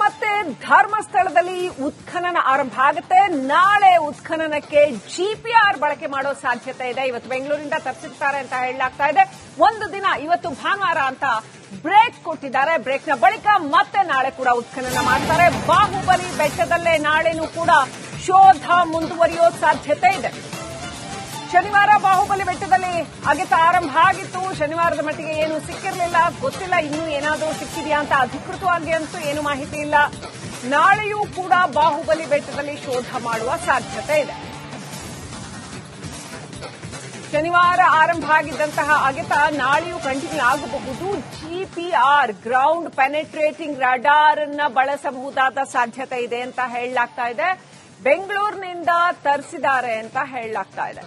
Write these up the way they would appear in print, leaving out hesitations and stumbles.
ಮತ್ತೆ ಧರ್ಮಸ್ಥಳದಲ್ಲಿ ಉತ್ಖನನ ಆರಂಭ ಆಗುತ್ತೆ. ನಾಳೆ ಉತ್ಖನನಕ್ಕೆ ಜಿಪಿಆರ್ ಬಳಕೆ ಮಾಡೋ ಸಾಧ್ಯತೆ ಇದೆ. ಇವತ್ತು ಬೆಂಗಳೂರಿಂದ ತರಿಸಿರ್ತಾರೆ ಅಂತ ಹೇಳಲಾಗ್ತಾ ಇದೆ. ಒಂದು ದಿನ ಇವತ್ತು ಭಾನುವಾರ ಅಂತ ಬ್ರೇಕ್ ಕೊಟ್ಟಿದ್ದಾರೆ. ಬ್ರೇಕ್ನ ಬಳಿಕ ಮತ್ತೆ ನಾಳೆ ಕೂಡ ಉತ್ಖನನ ಮಾಡ್ತಾರೆ. ಬಾಹುಬಲಿ ಬೆಟ್ಟದಲ್ಲೇ ನಾಳೆನೂ ಕೂಡ ಶೋಧ ಮುಂದುವರಿಯೋ ಸಾಧ್ಯತೆ ಇದೆ. ಶನಿವಾರ ಬಾಹುಬಲಿ ಬೆಟ್ಟದಲ್ಲಿ ಅಗೆತ ಆರಂಭ ಆಗಿತ್ತು. ಶನಿವಾರದ ಮಟ್ಟಿಗೆ ಏನು ಸಿಕ್ಕಿರಲಿಲ್ಲ, ಗೊತ್ತಿಲ್ಲ ಇನ್ನೂ ಏನಾದರೂ ಸಿಕ್ಕಿದೆಯಾ ಅಂತ ಅಧಿಕೃತವಾಗಿ ಅಂತೂ ಏನು ಮಾಹಿತಿ ಇಲ್ಲ. ನಾಳೆಯೂ ಕೂಡ ಬಾಹುಬಲಿ ಬೆಟ್ಟದಲ್ಲಿ ಶೋಧ ಮಾಡುವ ಸಾಧ್ಯತೆ ಇದೆ. ಶನಿವಾರ ಆರಂಭ ಆಗಿದ್ದಂತಹ ಅಗೆತ ನಾಳೆಯೂ ಕಂಟಿನ್ಯೂ ಆಗಬಹುದು. ಜಿಪಿಆರ್ ಗ್ರೌಂಡ್ ಪೆನೆಟ್ರೇಟಿಂಗ್ ರಡಾರ್ ಅನ್ನ ಬಳಸಬಹುದಾದ ಸಾಧ್ಯತೆ ಇದೆ ಅಂತ ಹೇಳಲಾಗ್ತಾ ಇದೆ. ಬೆಂಗಳೂರಿನಿಂದ ತರಿಸಿದ್ದಾರೆ ಅಂತ ಹೇಳಲಾಗ್ತಾ ಇದೆ.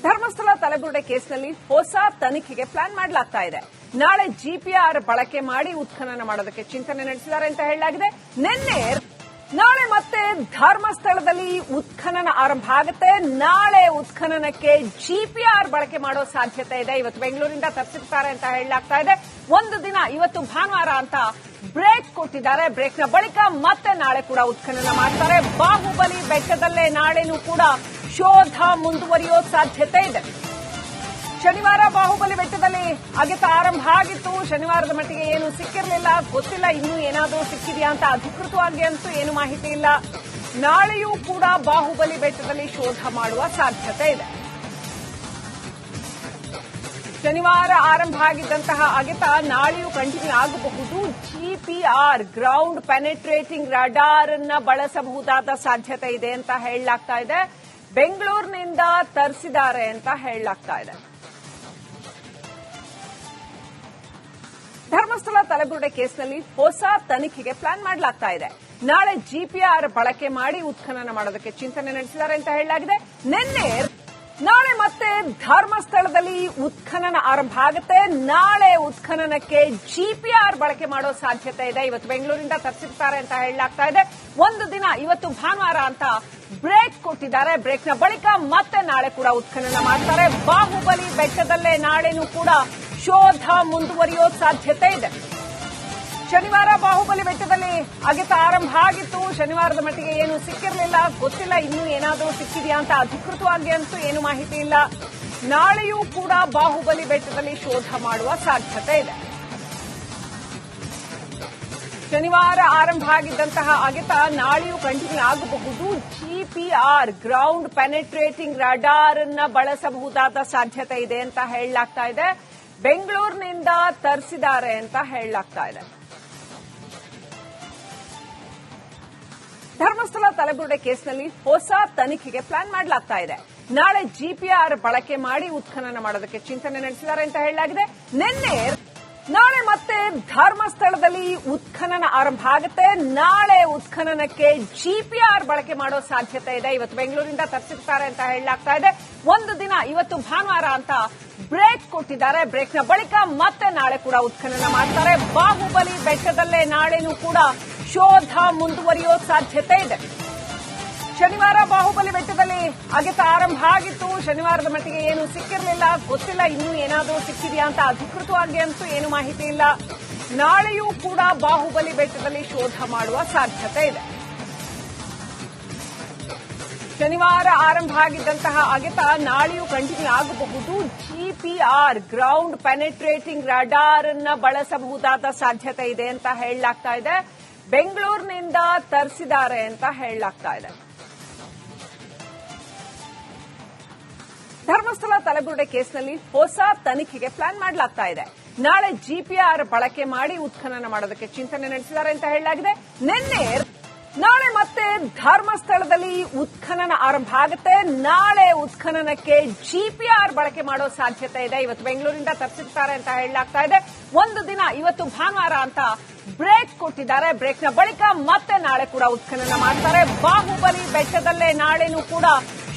ಧರ್ಮಸ್ಥಳ ತಲೆಬುರುಡೆ ಕೇಸ್ನಲ್ಲಿ ಹೊಸ ತನಿಖೆಗೆ ಪ್ಲಾನ್ ಮಾಡಲಾಗ್ತಾ ಇದೆ. ನಾಳೆ ಜಿಪಿಆರ್ ಬಳಕೆ ಮಾಡಿ ಉತ್ಖನನ ಮಾಡೋದಕ್ಕೆ ಚಿಂತನೆ ನಡೆಸಿದ್ದಾರೆ ಅಂತ ಹೇಳಲಾಗಿದೆ. ನಾಳೆ ಮತ್ತೆ ಧರ್ಮಸ್ಥಳದಲ್ಲಿ ಉತ್ಖನನ ಆರಂಭ ಆಗುತ್ತೆ. ನಾಳೆ ಉತ್ಖನನಕ್ಕೆ ಜಿಪಿಆರ್ ಬಳಕೆ ಮಾಡೋ ಸಾಧ್ಯತೆ ಇದೆ. ಇವತ್ತು ಬೆಂಗಳೂರಿಂದ ತರಿಸಿರ್ತಾರೆ ಅಂತ ಹೇಳಲಾಗ್ತಾ ಇದೆ. ಒಂದು ದಿನ ಇವತ್ತು ಭಾನುವಾರ ಅಂತ ಬ್ರೇಕ್ ಕೊಟ್ಟಿದ್ದಾರೆ. ಬ್ರೇಕ್ನ ಬಳಿಕ ಮತ್ತೆ ನಾಳೆ ಕೂಡ ಉತ್ಖನನ ಮಾಡ್ತಾರೆ. ಬಾಹುಬಲಿ ಬೆಟ್ಟದಲ್ಲೇ ನಾಳೆನೂ ಕೂಡ ಶೋಧ ಮುಂದುವರಿಯೋ ಸಾಧ್ಯತೆ ಇದೆ. ಶನಿವಾರ ಬಾಹುಬಲಿ ಬೆಟ್ಟದಲ್ಲಿ ಅಗೆತ ಆರಂಭ ಆಗಿತ್ತು. ಶನಿವಾರದ ಮಟ್ಟಿಗೆ ಏನು ಸಿಕ್ಕಿರಲಿಲ್ಲ, ಗೊತ್ತಿಲ್ಲ ಇನ್ನೂ ಏನಾದರೂ ಸಿಕ್ಕಿದೆಯಾ ಅಂತ ಅಧಿಕೃತವಾಗಿ ಅಂತೂ ಏನು ಮಾಹಿತಿ ಇಲ್ಲ. ನಾಳೆಯೂ ಕೂಡ ಬಾಹುಬಲಿ ಬೆಟ್ಟದಲ್ಲಿ ಶೋಧ ಮಾಡುವ ಸಾಧ್ಯತೆ ಇದೆ. ಶನಿವಾರ ಆರಂಭ ಆಗಿದ್ದಂತಹ ಅಗೆತ ನಾಳೆಯೂ ಕಂಟಿನ್ಯೂ ಆಗಬಹುದು. ಜಿಪಿಆರ್ ಗ್ರೌಂಡ್ ಪೆನೆಟ್ರೇಟಿಂಗ್ ರಡಾರ್ ಅನ್ನ ಬಳಸಬಹುದಾದ ಸಾಧ್ಯತೆ ಇದೆ ಅಂತ ಹೇಳಲಾಗ್ತಾ ಇದೆ. ಬೆಂಗಳೂರಿನಿಂದ ತರಿಸಿದ್ದಾರೆ ಅಂತ ಹೇಳಲಾಗ್ತಾ ಇದೆ. ಧರ್ಮಸ್ಥಳ ತಲೆಬುರುಡೆ ಕೇಸ್ನಲ್ಲಿ ಹೊಸ ತನಿಖೆಗೆ ಪ್ಲಾನ್ ಮಾಡಲಾಗ್ತಾ ಇದೆ. ನಾಳೆ ಜಿಪಿಆರ್ ಬಳಕೆ ಮಾಡಿ ಉತ್ಖನನ ಮಾಡೋದಕ್ಕೆ ಚಿಂತನೆ ನಡೆಸಿದ್ದಾರೆ ಅಂತ ಹೇಳಲಾಗಿದೆ. ನಾಳೆ ಮತ್ತೆ ಧರ್ಮಸ್ಥಳದಲ್ಲಿ ಉತ್ಖನನ ಆರಂಭ ಆಗುತ್ತೆ. ನಾಳೆ ಉತ್ಖನನಕ್ಕೆ ಜಿಪಿಆರ್ ಬಳಕೆ ಮಾಡೋ ಸಾಧ್ಯತೆ ಇದೆ. ಇವತ್ತು ಬೆಂಗಳೂರಿಂದ ತರಿಸಿರ್ತಾರೆ ಅಂತ ಹೇಳಲಾಗ್ತಾ ಇದೆ. ಒಂದು ದಿನ ಇವತ್ತು ಭಾನುವಾರ ಅಂತ ಬ್ರೇಕ್ ಕೊಟ್ಟಿದ್ದಾರೆ. ಬ್ರೇಕ್ನ ಬಳಿಕ ಮತ್ತೆ ನಾಳೆ ಕೂಡ ಉತ್ಖನನ ಮಾಡ್ತಾರೆ. ಬಾಹುಬಲಿ ಬೆಟ್ಟದಲ್ಲೇ ನಾಳೆನೂ ಕೂಡ ಶೋಧ ಮುಂದುವರಿಯೋ ಸಾಧ್ಯತೆ ಇದೆ. ಶನಿವಾರ ಬಾಹುಬಲಿ ಬೆಟ್ಟದಲ್ಲಿ ಅಗೆತ ಆರಂಭ ಆಗಿತ್ತು. ಶನಿವಾರದ ಮಟ್ಟಿಗೆ ಏನು ಸಿಕ್ಕಿರಲಿಲ್ಲ, ಗೊತ್ತಿಲ್ಲ ಇನ್ನೂ ಏನಾದರೂ ಸಿಕ್ಕಿದೆಯಾ ಅಂತ ಅಧಿಕೃತವಾಗಿ ಅಂತೂ ಏನು ಮಾಹಿತಿ ಇಲ್ಲ. ನಾಳೆಯೂ ಕೂಡ ಬಾಹುಬಲಿ ಬೆಟ್ಟದಲ್ಲಿ ಶೋಧ ಮಾಡುವ ಸಾಧ್ಯತೆ ಇದೆ. ಶನಿವಾರ ಆರಂಭ ಆಗಿದ್ದಂತಹ ಅಗೆತ ನಾಳೆಯೂ ಕಂಟಿನ್ಯೂ ಆಗಬಹುದು. ಜಿಪಿಆರ್ ಗ್ರೌಂಡ್ ಪೆನೆಟ್ರೇಟಿಂಗ್ ರಡಾರ್ ಅನ್ನ ಬಳಸಬಹುದಾದ ಸಾಧ್ಯತೆ ಇದೆ ಅಂತ ಹೇಳಲಾಗ್ತಾ ಇದೆ. ಬೆಂಗಳೂರಿನಿಂದ ತರಿಸಿದ್ದಾರೆ ಅಂತ ಹೇಳಲಾಗ್ತಾ ಇದೆ. ಧರ್ಮಸ್ಥಳ ತಲೆಬುರುಡೆ ಕೇಸ್ನಲ್ಲಿ ಹೊಸ ತನಿಖೆಗೆ ಪ್ಲಾನ್ ಮಾಡಲಾಗ್ತಾ ಇದೆ. ನಾಳೆ ಜಿಪಿಆರ್ ಬಳಕೆ ಮಾಡಿ ಉತ್ಖನನ ಮಾಡೋದಕ್ಕೆ ಚಿಂತನೆ ನಡೆಸಿದ್ದಾರೆ ಅಂತ ಹೇಳಲಾಗಿದೆ. ನಾಳೆ ಮತ್ತೆ ಧರ್ಮಸ್ಥಳದಲ್ಲಿ ಉತ್ಖನನ ಆರಂಭ ಆಗುತ್ತೆ. ನಾಳೆ ಉತ್ಖನನಕ್ಕೆ ಜಿಪಿಆರ್ ಬಳಕೆ ಮಾಡೋ ಸಾಧ್ಯತೆ ಇದೆ. ಇವತ್ತು ಬೆಂಗಳೂರಿಂದ ತರಿಸಿರ್ತಾರೆ ಅಂತ ಹೇಳಲಾಗ್ತಾ ಇದೆ. ಒಂದು ದಿನ ಇವತ್ತು ಭಾನುವಾರ ಅಂತ ಬ್ರೇಕ್ ಕೊಟ್ಟಿದ್ದಾರೆ. ಬ್ರೇಕ್ನ ಬಳಿಕ ಮತ್ತೆ ನಾಳೆ ಕೂಡ ಉತ್ಖನನ ಮಾಡ್ತಾರೆ. ಬಾಹುಬಲಿ ಬೆಟ್ಟದಲ್ಲೇ ನಾಳೆನೂ ಕೂಡ ಶೋಧ ಮುಂದುವರಿಯೋ ಸಾಧ್ಯತೆ ಇದೆ. ಶನಿವಾರ ಬಾಹುಬಲಿ ಬೆಟ್ಟದಲ್ಲಿ ಅಗೆತ ಆರಂಭ ಆಗಿತ್ತು. ಶನಿವಾರದ ಮಟ್ಟಿಗೆ ಏನು ಸಿಕ್ಕಿರಲಿಲ್ಲ, ಗೊತ್ತಿಲ್ಲ ಇನ್ನೂ ಏನಾದರೂ ಸಿಕ್ಕಿದೆಯಾ ಅಂತ ಅಧಿಕೃತವಾಗಿ ಅಂತೂ ಏನು ಮಾಹಿತಿ ಇಲ್ಲ. ನಾಳೆಯೂ ಕೂಡ ಬಾಹುಬಲಿ ಬೆಟ್ಟದಲ್ಲಿ ಶೋಧ ಮಾಡುವ ಸಾಧ್ಯತೆ ಇದೆ. ಶನಿವಾರ ಆರಂಭ ಆಗಿದ್ದಂತಹ ಅಗೆತ ನಾಳೆಯೂ ಕಂಟಿನ್ಯೂ ಆಗಬಹುದು. ಜಿಪಿಆರ್ ಗ್ರೌಂಡ್ ಪೆನೆಟ್ರೇಟಿಂಗ್ ರಡಾರ್ ಅನ್ನ ಬಳಸಬಹುದಾದ ಸಾಧ್ಯತೆ ಇದೆ ಅಂತ ಹೇಳಲಾಗ್ತಾ ಇದೆ. ಬೆಂಗಳೂರಿನಿಂದ ತರಿಸಿದ್ದಾರೆ ಅಂತ ಹೇಳಲಾಗ್ತಾ ಇದೆ. ಧರ್ಮಸ್ಥಳ ತಲೆಬುರುಡೆ ಕೇಸ್ನಲ್ಲಿ ಹೊಸ ತನಿಖೆಗೆ ಪ್ಲಾನ್ ಮಾಡಲಾಗ್ತಾ ಇದೆ. ನಾಳೆ ಜಿಪಿಆರ್ ಬಳಕೆ ಮಾಡಿ ಉತ್ಖನನ ಮಾಡೋದಕ್ಕೆ ಚಿಂತನೆ ನಡೆಸಿದ್ದಾರೆ ಅಂತ ಹೇಳಲಾಗಿದೆ. ನಾಳೆ ಮತ್ತೆ ಧರ್ಮಸ್ಥಳದಲ್ಲಿ ಉತ್ಖನನ ಆರಂಭ ಆಗುತ್ತೆ. ನಾಳೆ ಉತ್ಖನನಕ್ಕೆ ಜಿಪಿಆರ್ ಬಳಕೆ ಮಾಡೋ ಸಾಧ್ಯತೆ ಇದೆ. ಇವತ್ತು ಬೆಂಗಳೂರಿಂದ ತರಿಸಿರ್ತಾರೆ ಅಂತ ಹೇಳಲಾಗ್ತಾ ಇದೆ. ಒಂದು ದಿನ ಇವತ್ತು ಭಾನುವಾರ ಅಂತ ಬ್ರೇಕ್ ಕೊಟ್ಟಿದ್ದಾರೆ. ಬ್ರೇಕ್ನ ಬಳಿಕ ಮತ್ತೆ ನಾಳೆ ಕೂಡ ಉತ್ಖನನ ಮಾಡ್ತಾರೆ. ಬಾಹುಬಲಿ ಬೆಟ್ಟದಲ್ಲೇ ನಾಳೆನೂ ಕೂಡ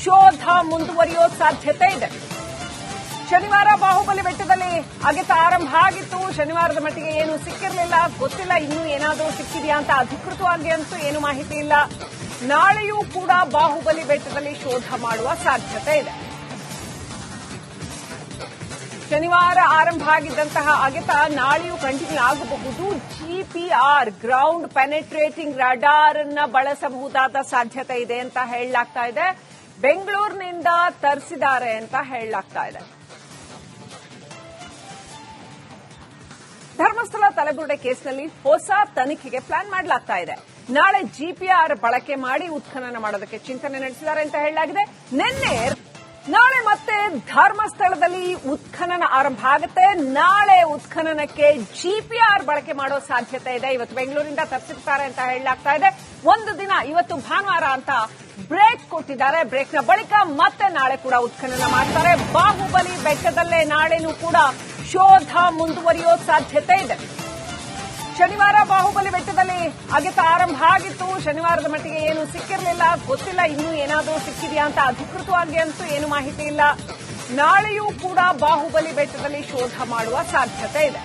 ಶೋಧ ಮುಂದುವರಿಯೋ ಸಾಧ್ಯತೆ ಇದೆ. ಶನಿವಾರ ಬಾಹುಬಲಿ ಬೆಟ್ಟದಲ್ಲಿ ಅಗೆತ ಆರಂಭ ಆಗಿತ್ತು. ಶನಿವಾರದ ಮಟ್ಟಿಗೆ ಏನು ಸಿಕ್ಕಿರಲಿಲ್ಲ, ಗೊತ್ತಿಲ್ಲ ಇನ್ನೂ ಏನಾದರೂ ಸಿಕ್ಕಿದೆಯಾ ಅಂತ ಅಧಿಕೃತವಾಗಿ ಅಂತೂ ಏನು ಮಾಹಿತಿ ಇಲ್ಲ. ನಾಳೆಯೂ ಕೂಡ ಬಾಹುಬಲಿ ಬೆಟ್ಟದಲ್ಲಿ ಶೋಧ ಮಾಡುವ ಸಾಧ್ಯತೆ ಇದೆ. ಶನಿವಾರ ಆರಂಭ ಆಗಿದ್ದಂತಹ ಅಗೆತ ನಾಳೆಯೂ ಕಂಟಿನ್ಯೂ ಆಗಬಹುದು. ಜಿಪಿಆರ್ ಗ್ರೌಂಡ್ ಪೆನೆಟ್ರೇಟಿಂಗ್ ರಾಡಾರ್ ಅನ್ನ ಬಳಸಬಹುದಾದ ಸಾಧ್ಯತೆ ಇದೆ ಅಂತ ಹೇಳಲಾಗ್ತಾ ಇದೆ. ಬೆಂಗಳೂರಿನಿಂದ ತರಿಸಿದ್ದಾರೆ ಅಂತ ಹೇಳಲಾಗ್ತಾ ಇದೆ. ಧರ್ಮಸ್ಥಳ ತಲೆಬುರುಡೆ ಕೇಸ್ನಲ್ಲಿ ಹೊಸ ತನಿಖೆಗೆ ಪ್ಲಾನ್ ಮಾಡಲಾಗ್ತಾ ಇದೆ. ನಾಳೆ ಜಿಪಿಆರ್ ಬಳಕೆ ಮಾಡಿ ಉತ್ಖನನ ಮಾಡೋದಕ್ಕೆ ಚಿಂತನೆ ನಡೆಸಿದ್ದಾರೆ ಅಂತ ಹೇಳಲಾಗಿದೆ. ನಾಳೆ ಮತ್ತೆ ಧರ್ಮಸ್ಥಳದಲ್ಲಿ ಉತ್ಖನನ ಆರಂಭ ಆಗುತ್ತೆ. ನಾಳೆ ಉತ್ಖನನಕ್ಕೆ ಜಿಪಿಆರ್ ಬಳಕೆ ಮಾಡೋ ಸಾಧ್ಯತೆ ಇದೆ. ಇವತ್ತು ಬೆಂಗಳೂರಿಂದ ತರಿಸಿರ್ತಾರೆ ಅಂತ ಹೇಳಲಾಗ್ತಾ ಇದೆ. ಒಂದು ದಿನ ಇವತ್ತು ಭಾನುವಾರ ಅಂತ ಬ್ರೇಕ್ ಕೊಟ್ಟಿದ್ದಾರೆ. ಬ್ರೇಕ್ನ ಬಳಿಕ ಮತ್ತೆ ನಾಳೆ ಕೂಡ ಉತ್ಖನನ ಮಾಡ್ತಾರೆ. ಬಾಹುಬಲಿ ಬೆಟ್ಟದಲ್ಲೇ ನಾಳೆನೂ ಕೂಡ ಶೋಧ ಮುಂದುವರಿಯೋ ಸಾಧ್ಯತೆ ಇದೆ. ಶನಿವಾರ ಬಾಹುಬಲಿ ಬೆಟ್ಟದಲ್ಲಿ ಅಗೆತ ಆರಂಭ ಆಗಿತ್ತು. ಶನಿವಾರದ ಮಟ್ಟಿಗೆ ಏನು ಸಿಕ್ಕಿರಲಿಲ್ಲ, ಗೊತ್ತಿಲ್ಲ ಇನ್ನೂ ಏನಾದರೂ ಸಿಕ್ಕಿದೆಯಾ ಅಂತ. ಅಧಿಕೃತವಾಗಿ ಅಂತೂ ಏನು ಮಾಹಿತಿ ಇಲ್ಲ. ನಾಳೆಯೂ ಕೂಡ ಬಾಹುಬಲಿ ಬೆಟ್ಟದಲ್ಲಿ ಶೋಧ ಮಾಡುವ ಸಾಧ್ಯತೆ ಇದೆ.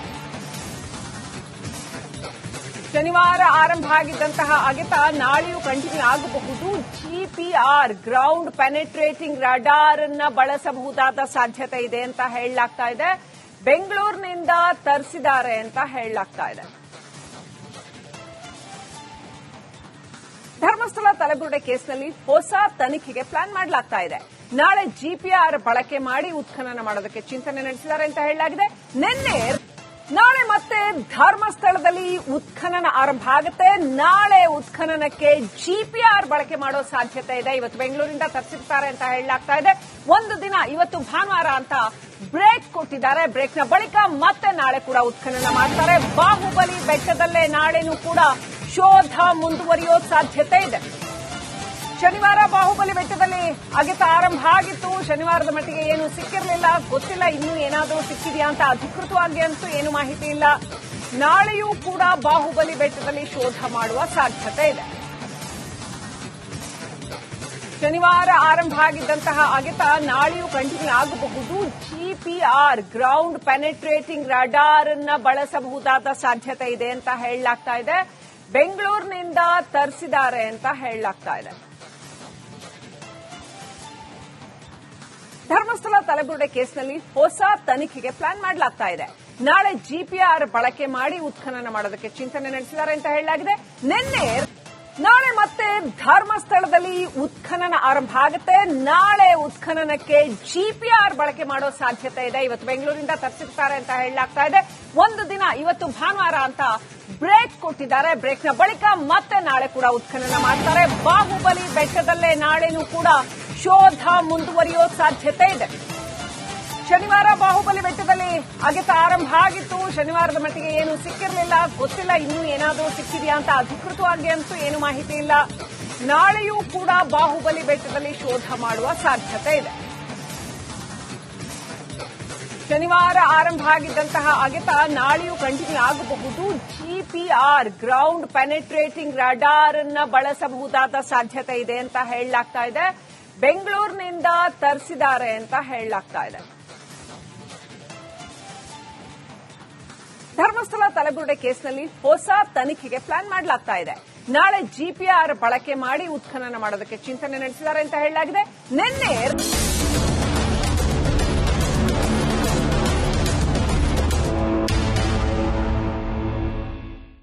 ಶನಿವಾರ ಆರಂಭ ಆಗಿದ್ದಂತಹ ಅಗೆತ ನಾಳೆಯೂ ಕಂಟಿನ್ಯೂ ಆಗಬಹುದು. ಜಿಪಿಆರ್ ಗ್ರೌಂಡ್ ಪೆನೆಟ್ರೇಟಿಂಗ್ ರಾಡಾರ್ ಅನ್ನ ಬಳಸಬಹುದಾದ ಸಾಧ್ಯತೆ ಇದೆ ಅಂತ ಹೇಳಲಾಗ್ತಾ ಇದೆ. ಬೆಂಗಳೂರಿನಿಂದ ತರಿಸಿದ್ದಾರೆ ಅಂತ ಹೇಳಲಾಗ್ತಾ ಇದೆ. ಧರ್ಮಸ್ಥಳ ತಲೆಬುರುಡೆ ಕೇಸ್ನಲ್ಲಿ ಹೊಸ ತನಿಖೆಗೆ ಪ್ಲಾನ್ ಮಾಡಲಾಗ್ತಾ ಇದೆ. ನಾಳೆ ಜಿಪಿಆರ್ ಬಳಕೆ ಮಾಡಿ ಉತ್ಖನನ ಮಾಡೋದಕ್ಕೆ ಚಿಂತನೆ ನಡೆಸಿದ್ದಾರೆ ಅಂತ ಹೇಳಲಾಗಿದೆ. ನಾಳೆ ಮತ್ತೆ ಧರ್ಮಸ್ಥಳದಲ್ಲಿ ಉತ್ಖನನ ಆರಂಭ ಆಗುತ್ತೆ. ನಾಳೆ ಉತ್ಖನನಕ್ಕೆ ಜಿಪಿಆರ್ ಬಳಕೆ ಮಾಡೋ ಸಾಧ್ಯತೆ ಇದೆ. ಇವತ್ತು ಬೆಂಗಳೂರಿಂದ ತರಿಸಿರ್ತಾರೆ ಅಂತ ಹೇಳಲಾಗ್ತಾ ಇದೆ. ಒಂದು ದಿನ ಇವತ್ತು ಭಾನುವಾರ ಅಂತ ಬ್ರೇಕ್ ಕೊಟ್ಟಿದ್ದಾರೆ. ಬ್ರೇಕ್ನ ಬಳಿಕ ಮತ್ತೆ ನಾಳೆ ಕೂಡ ಉತ್ಖನನ ಮಾಡ್ತಾರೆ. ಬಾಹುಬಲಿ ಬೆಟ್ಟದಲ್ಲೇ ನಾಳೆನೂ ಕೂಡ ಶೋಧ ಮುಂದುವರಿಯೋ ಸಾಧ್ಯತೆ ಇದೆ. ಶನಿವಾರ ಬಾಹುಬಲಿ ಬೆಟ್ಟದಲ್ಲಿ ಅಗೆತ ಆರಂಭ ಆಗಿತ್ತು. ಶನಿವಾರದ ಮಟ್ಟಿಗೆ ಏನು ಸಿಕ್ಕಿರಲಿಲ್ಲ, ಗೊತ್ತಿಲ್ಲ ಇನ್ನೂ ಏನಾದರೂ ಸಿಕ್ಕಿದೆಯಾ ಅಂತ. ಅಧಿಕೃತವಾಗಿ ಅಂತೂ ಏನು ಮಾಹಿತಿ ಇಲ್ಲ. ನಾಳೆಯೂ ಕೂಡ ಬಾಹುಬಲಿ ಬೆಟ್ಟದಲ್ಲಿ ಶೋಧ ಮಾಡುವ ಸಾಧ್ಯತೆ ಇದೆ. ಶನಿವಾರ ಆರಂಭ ಆಗಿದ್ದಂತಹ ಅಗೆತ ನಾಳೆಯೂ ಕಂಟಿನ್ಯೂ ಆಗಬಹುದು. ಜಿಪಿಆರ್ ಗ್ರೌಂಡ್ ಪೆನೆಟ್ರೇಟಿಂಗ್ ರಾಡಾರ್ ಅನ್ನ ಬಳಸಬಹುದಾದ ಸಾಧ್ಯತೆ ಇದೆ ಅಂತ ಹೇಳಲಾಗ್ತಾ ಇದೆ. ಬೆಂಗಳೂರಿನಿಂದ ತರಿಸಿದ್ದಾರೆ ಅಂತ ಹೇಳಲಾಗ್ತಾ ಇದೆ. ಧರ್ಮಸ್ಥಳ ತಲೆಬುರುಡೆ ಕೇಸ್ನಲ್ಲಿ ಹೊಸ ತನಿಖೆಗೆ ಪ್ಲಾನ್ ಮಾಡಲಾಗ್ತಾ ಇದೆ. ನಾಳೆ ಜಿಪಿಆರ್ ಬಳಕೆ ಮಾಡಿ ಉತ್ಖನನ ಮಾಡೋದಕ್ಕೆ ಚಿಂತನೆ ನಡೆಸಿದ್ದಾರೆ ಅಂತ ಹೇಳಲಾಗಿದೆ. ನಾಳೆ ಮತ್ತೆ ಧರ್ಮಸ್ಥಳದಲ್ಲಿ ಉತ್ಖನನ ಆರಂಭ ಆಗುತ್ತೆ. ನಾಳೆ ಉತ್ಖನನಕ್ಕೆ ಜಿಪಿಆರ್ ಬಳಕೆ ಮಾಡೋ ಸಾಧ್ಯತೆ ಇದೆ. ಇವತ್ತು ಬೆಂಗಳೂರಿಂದ ತರಿಸಿರ್ತಾರೆ ಅಂತ ಹೇಳಲಾಗ್ತಾ ಇದೆ. ಒಂದು ದಿನ ಇವತ್ತು ಭಾನುವಾರ ಅಂತ ಬ್ರೇಕ್ ಕೊಟ್ಟಿದ್ದಾರೆ. ಬ್ರೇಕ್ನ ಬಳಿಕ ಮತ್ತೆ ನಾಳೆ ಕೂಡ ಉತ್ಖನನ ಮಾಡ್ತಾರೆ. ಬಾಹುಬಲಿ ಬೆಟ್ಟದಲ್ಲೇ ನಾಳೆನೂ ಕೂಡ ಶೋಧ ಮುಂದುವರಿಯೋ ಸಾಧ್ಯತೆ ಇದೆ. ಶನಿವಾರ ಬಾಹುಬಲಿ ಬೆಟ್ಟದಲ್ಲಿ ಅಗೆತ ಆರಂಭ ಆಗಿತ್ತು. ಶನಿವಾರದ ಮಟ್ಟಿಗೆ ಏನು ಸಿಕ್ಕಿರಲಿಲ್ಲ, ಗೊತ್ತಿಲ್ಲ ಇನ್ನೂ ಏನಾದರೂ ಸಿಕ್ಕಿದೆಯಾ ಅಂತ. ಅಧಿಕೃತವಾಗಿ ಅಂತೂ ಏನು ಮಾಹಿತಿ ಇಲ್ಲ. ನಾಳೆಯೂ ಕೂಡ ಬಾಹುಬಲಿ ಬೆಟ್ಟದಲ್ಲಿ ಶೋಧ ಮಾಡುವ ಸಾಧ್ಯತೆ ಇದೆ. ಶನಿವಾರ ಆರಂಭ ಆಗಿದ್ದಂತಹ ಅಗೆತ ನಾಳೆಯೂ ಕಂಟಿನ್ಯೂ ಆಗಬಹುದು. ಜಿಪಿಆರ್ ಗ್ರೌಂಡ್ ಪೆನೆಟ್ರೇಟಿಂಗ್ ರಾಡಾರ್ ಅನ್ನ ಬಳಸಬಹುದಾದ ಸಾಧ್ಯತೆ ಇದೆ ಅಂತ ಹೇಳಲಾಗ್ತಾ ಇದೆ. ಬೆಂಗಳೂರಿನಿಂದ ತರಿಸಿದ್ದಾರೆ ಅಂತ ಹೇಳಲಾಗ್ತಾ ಇದೆ. ಧರ್ಮಸ್ಥಳ ತಲೆಬುರುಡೆ ಕೇಸ್ನಲ್ಲಿ ಹೊಸ ತನಿಖೆಗೆ ಪ್ಲಾನ್ ಮಾಡಲಾಗ್ತಾ ಇದೆ. ನಾಳೆ ಜಿಪಿಆರ್ ಬಳಕೆ ಮಾಡಿ ಉತ್ಖನನ ಮಾಡೋದಕ್ಕೆ ಚಿಂತನೆ ನಡೆಸಿದ್ದಾರೆ ಅಂತ ಹೇಳಲಾಗಿದೆ.